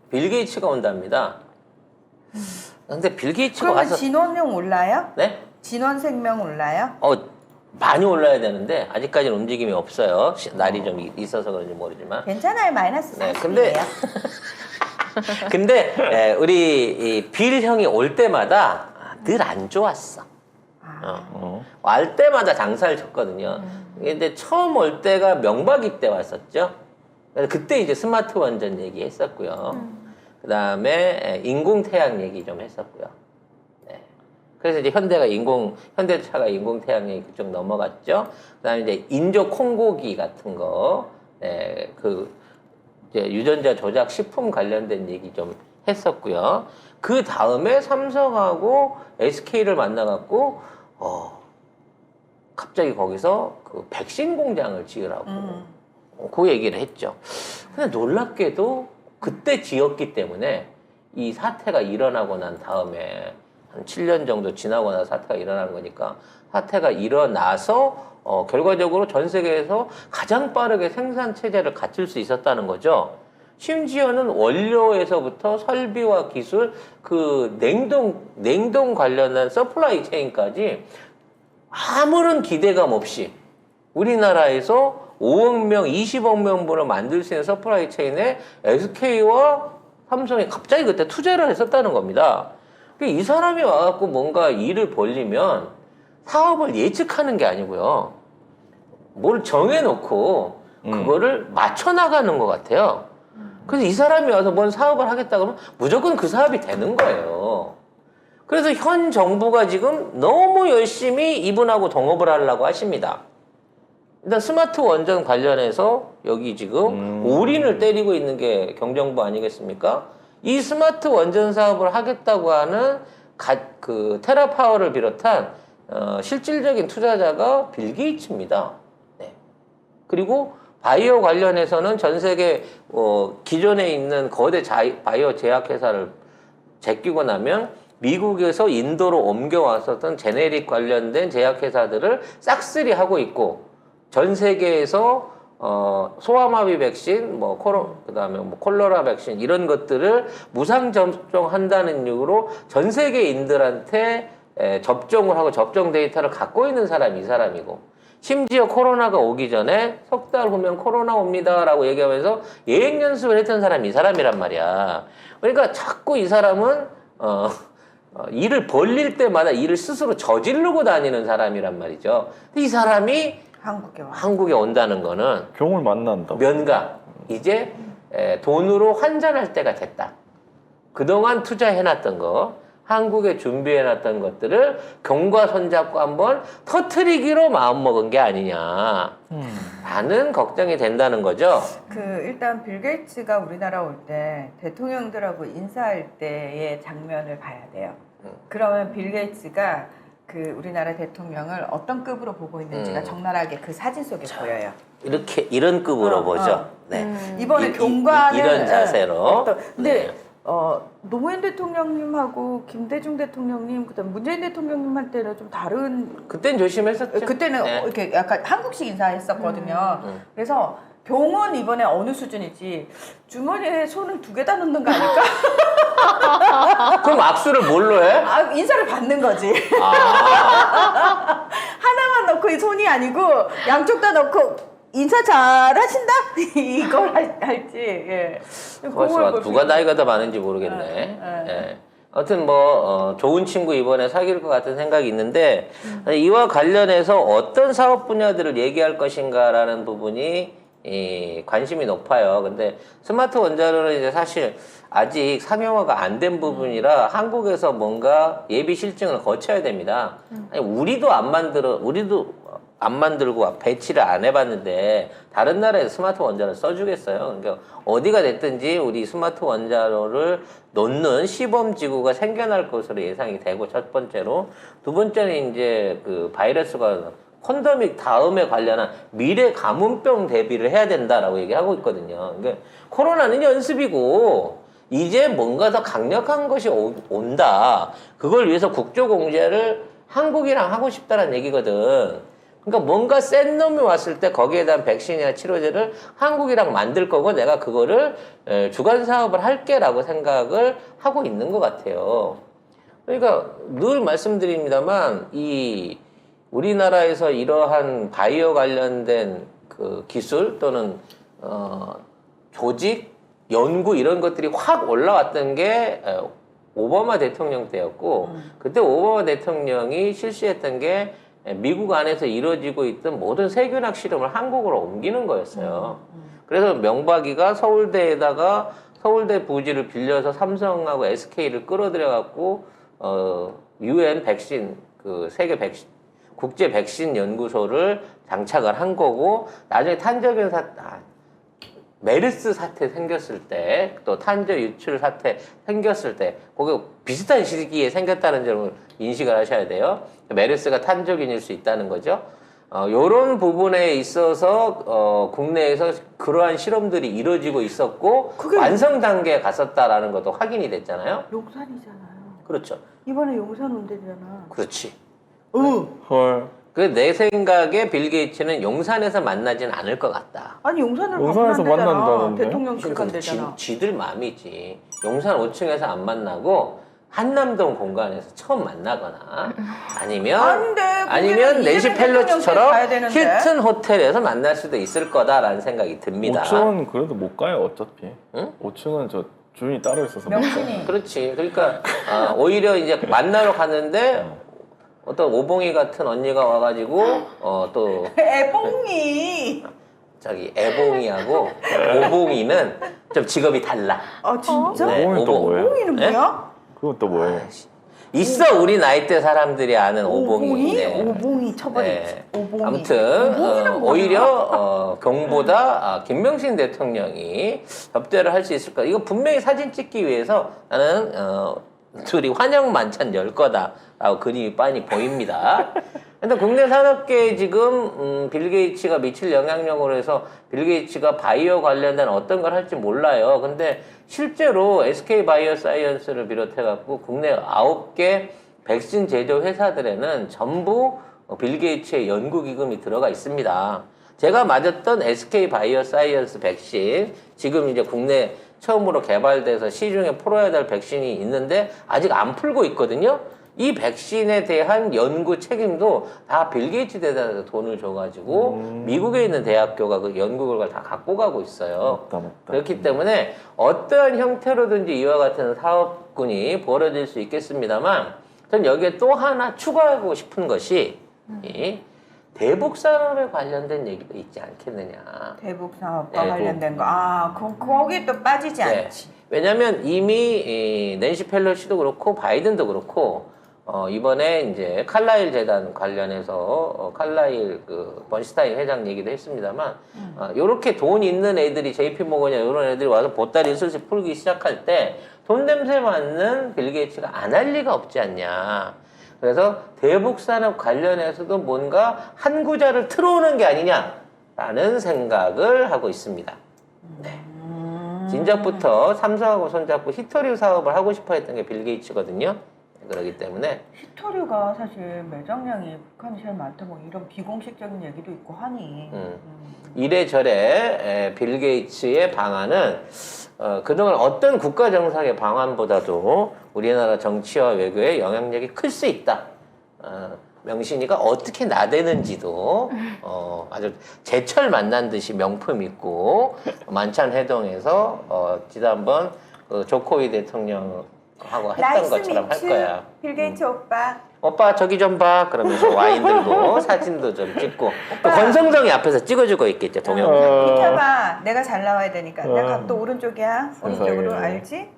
빌 게이츠가 온답니다. 근데 빌 게이츠가 그러면 와서 진원용 올라요? 네? 진원생명 올라요? 많이 올라야 되는데 아직까지는 움직임이 없어요. 날이 좀 있어서 그런지 모르지만. 괜찮아요. 마이너스 40이에요. 네, 근데 우리 빌 형이 올 때마다 늘 안 좋았어. 올 때마다 장사를 쳤거든요. 근데 처음 올 때가 명박이 때 왔었죠. 그래서 그때 이제 스마트 원전 얘기했었고요. 그 다음에 인공태양 얘기 좀 했었고요. 네. 그래서 이제 현대차가 인공태양 얘기 그쪽 넘어갔죠. 그 다음에 이제 인조 콩고기 같은 거, 네, 이제 유전자 조작 식품 관련된 얘기 좀 했었고요. 그 다음에 삼성하고 SK를 만나갖고, 갑자기 거기서 그 백신 공장을 지으라고 그 얘기를 했죠. 근데 놀랍게도 그때 지었기 때문에 이 사태가 일어나고 난 다음에 한 7년 정도 지나고 나서 사태가 일어나는 거니까 사태가 일어나서 결과적으로 전 세계에서 가장 빠르게 생산 체제를 갖출 수 있었다는 거죠. 심지어는 원료에서부터 설비와 기술, 그 냉동 관련한 서플라이 체인까지 아무런 기대감 없이 우리나라에서 5억 명, 20억 명분을 만들 수 있는 서플라이 체인에 SK와 삼성이 갑자기 그때 투자를 했었다는 겁니다. 이 사람이 와갖고 뭔가 일을 벌리면 사업을 예측하는 게 아니고요. 뭘 정해놓고 그거를 맞춰나가는 것 같아요. 그래서 이 사람이 와서 뭔 사업을 하겠다 그러면 무조건 그 사업이 되는 거예요. 그래서 현 정부가 지금 너무 열심히 이분하고 동업을 하려고 하십니다. 일단 스마트 원전 관련해서 여기 지금 올인을 때리고 있는 게 경정부 아니겠습니까? 이 스마트 원전 사업을 하겠다고 하는 그 테라파워를 비롯한 실질적인 투자자가 빌 게이츠입니다. 네. 그리고 바이오 관련해서는 전 세계 기존에 있는 거대 바이오 제약회사를 제끼고 나면 미국에서 인도로 옮겨왔었던 제네릭 관련된 제약회사들을 싹쓸이 하고 있고 전 세계에서 소아마비 백신, 그다음에 콜레라 백신 이런 것들을 무상 접종한다는 이유로 전 세계인들한테 접종을 하고 접종 데이터를 갖고 있는 사람이 이 사람이고 심지어 코로나가 오기 전에 석 달 후면 코로나 옵니다라고 얘기하면서 예행 연습을 했던 사람이 이 사람이란 말이야. 그러니까 자꾸 이 사람은 일을 벌릴 때마다 일을 스스로 저지르고 다니는 사람이란 말이죠. 이 사람이 한국에 온다는 거는 경을 만난다. 면가 이제 돈으로 환전할 때가 됐다. 그동안 투자해놨던 거 한국에 준비해놨던 것들을 경과 손잡고 한번 터트리기로 마음먹은 게 아니냐 라는 걱정이 된다는 거죠. 일단 빌 게이츠가 우리나라 올 때 대통령들하고 인사할 때의 장면을 봐야 돼요. 그러면 빌 게이츠가 우리나라 대통령을 어떤 급으로 보고 있는지가 적나라하게 그 사진 속에 보여요. 이런 급으로 보죠. 네. 이번에 경과는 이런 자세로. 근데 네. 노무현 대통령님하고 김대중 대통령님, 그다음 문재인 대통령님한테는 좀 다른. 그땐 조심했었죠. 그때는 네. 이렇게 약간 한국식 인사했었거든요. 그래서 병은 이번에 어느 수준이지 주머니에 손을 2개 다 넣는 거 아닐까? 그럼 악수를 뭘로 해? 인사를 받는 거지. 하나만 넣고 이 손이 아니고 양쪽 다 넣고 인사 잘 하신다? 이걸 할지. 예. 그래서 누가 나이가 더 많은지 모르겠네. 예. 아무튼 좋은 친구 이번에 사귈 것 같은 생각이 있는데 이와 관련해서 어떤 사업 분야들을 얘기할 것인가라는 부분이 관심이 높아요. 근데 스마트 원자로는 이제 사실 아직 상용화가 안 된 부분이라 한국에서 뭔가 예비 실증을 거쳐야 됩니다. 아니, 우리도 안 만들고 배치를 안 해봤는데 다른 나라에서 스마트 원자로를 써주겠어요. 그러니까 어디가 됐든지 우리 스마트 원자로를 놓는 시범지구가 생겨날 것으로 예상이 되고 첫 번째로 두 번째는 이제 그 바이러스가 콘더믹 다음에 관련한 미래 가문병 대비를 해야 된다라고 얘기하고 있거든요. 그러니까 코로나는 연습이고 이제 뭔가 더 강력한 것이 온다. 그걸 위해서 국조공제를 한국이랑 하고 싶다는 얘기거든. 그러니까 뭔가 센 놈이 왔을 때 거기에 대한 백신이나 치료제를 한국이랑 만들 거고 내가 그거를 주관 사업을 할게라고 생각을 하고 있는 것 같아요. 그러니까 늘 말씀드립니다만 이 우리나라에서 이러한 바이오 관련된 그 기술 또는 조직, 연구 이런 것들이 확 올라왔던 게 오바마 대통령 때였고 그때 오바마 대통령이 실시했던 게 미국 안에서 이루어지고 있던 모든 세균학 실험을 한국으로 옮기는 거였어요. 그래서 명박이가 서울대에다가 서울대 부지를 빌려서 삼성하고 SK를 끌어들여 갖고 UN 백신 그 세계 백신 국제 백신 연구소를 장착을 한 거고 나중에 탄저균 메르스 사태 생겼을 때, 또 탄저 유출 사태 생겼을 때, 거기 비슷한 시기에 생겼다는 점을 인식을 하셔야 돼요. 메르스가 탄저균일 수 있다는 거죠. 요런 부분에 있어서, 국내에서 그러한 실험들이 이루어지고 있었고, 완성 단계에 갔었다라는 것도 확인이 됐잖아요. 용산이잖아요. 그렇죠. 이번에 용산 온대잖아. 그렇지. 헐. 내 생각에 빌 게이츠는 용산에서 만나진 않을 것 같다. 아니 용산으로 용산에서 만난다는데? 대통령실 간대잖아. 지들 맘이지. 용산 5층에서 안 만나고 한남동 공간에서 처음 만나거나 아니면 낸시 펠로시처럼 힐튼 호텔에서 만날 수도 있을 거다라는 생각이 듭니다. 5층은 그래도 못 가요 어차피. 응? 5층은 저 주인이 따로 있어서 못 가요. 명신이. 그렇지. 그러니까 오히려 이제 만나러 갔는데 어떤 오봉이 같은 언니가 와가지고 또 애봉이. 저기 애봉이하고 오봉이는 좀 직업이 달라. 아 진짜? 네, 오봉이 또 뭐예요? 오봉이는 네? 뭐야? 그건 또 뭐예요? 있어 우리 나이대 사람들이 아는 오봉이. 네. 오봉이 쳐버리지. 네. 오봉이. 아무튼 오봉이는 뭐야? 오히려 경보다 김명신 대통령이 접대를 할 수 있을 거다. 이거 분명히 사진 찍기 위해서 나는 둘이 환영 만찬 열 거다라고 그림이 빤히 보입니다. 근데 국내 산업계에 지금 빌 게이츠가 미칠 영향력으로 해서 빌 게이츠가 바이오 관련된 어떤 걸 할지 몰라요. 근데 실제로 SK 바이오사이언스를 비롯해 갖고 국내 9개 백신 제조 회사들에는 전부 빌 게이츠의 연구 기금이 들어가 있습니다. 제가 맞았던 SK 바이오사이언스 백신 지금 이제 국내 처음으로 개발돼서 시중에 풀어야 될 백신이 있는데 아직 안 풀고 있거든요. 이 백신에 대한 연구 책임도 다 빌 게이츠 대단에서 돈을 줘가지고 미국에 있는 대학교가 그 연구 결과를 다 갖고 가고 있어요. 맞다. 그렇기 때문에 어떠한 형태로든지 이와 같은 사업군이 벌어질 수 있겠습니다만 전 여기에 또 하나 추가하고 싶은 것이 이 대북 산업에 관련된 얘기도 있지 않겠느냐. 대북 사업과 네, 관련된 거. 거기 또 빠지지 네. 않지. 왜냐하면 이미 낸시 펠로시도 그렇고 바이든도 그렇고 이번에 이제 칼라일 재단 관련해서 칼라일 그 번슈타인 회장 얘기도 했습니다만 요렇게 돈 있는 애들이 JP 모건이나 이런 애들이 와서 보따리 슬슬 풀기 시작할 때 돈 냄새 맡는 빌 게이츠가 안 할 리가 없지 않냐. 그래서 대북 산업 관련해서도 뭔가 한 구자를 틀어오는 게 아니냐라는 생각을 하고 있습니다. 네. 진작부터 삼성하고 손잡고 히터류 사업을 하고 싶어 했던 게 빌 게이츠거든요. 그렇기 때문에 히터류가 사실 매장량이 북한이 제일 많다 뭐 이런 비공식적인 얘기도 있고 하니 이래저래 빌 게이츠의 방안은 그동안 어떤 국가 정상의 방안보다도 우리나라 정치와 외교에 영향력이 클 수 있다. 명신이가 어떻게 나대는지도 아주 제철 만난 듯이 명품 있고 만찬 회동에서 지난번 그 조코위 대통령하고 했던 것처럼 할 거야. 빌 게이츠 오빠 저기 좀 봐. 그러면서 와인 들고 사진도 좀 찍고 또 권성동이 앞에서 찍어주고 있겠죠 동영상. 비켜봐. 내가 잘 나와야 되니까. 내 각도 오른쪽이야. 오른쪽으로 세상에. 알지?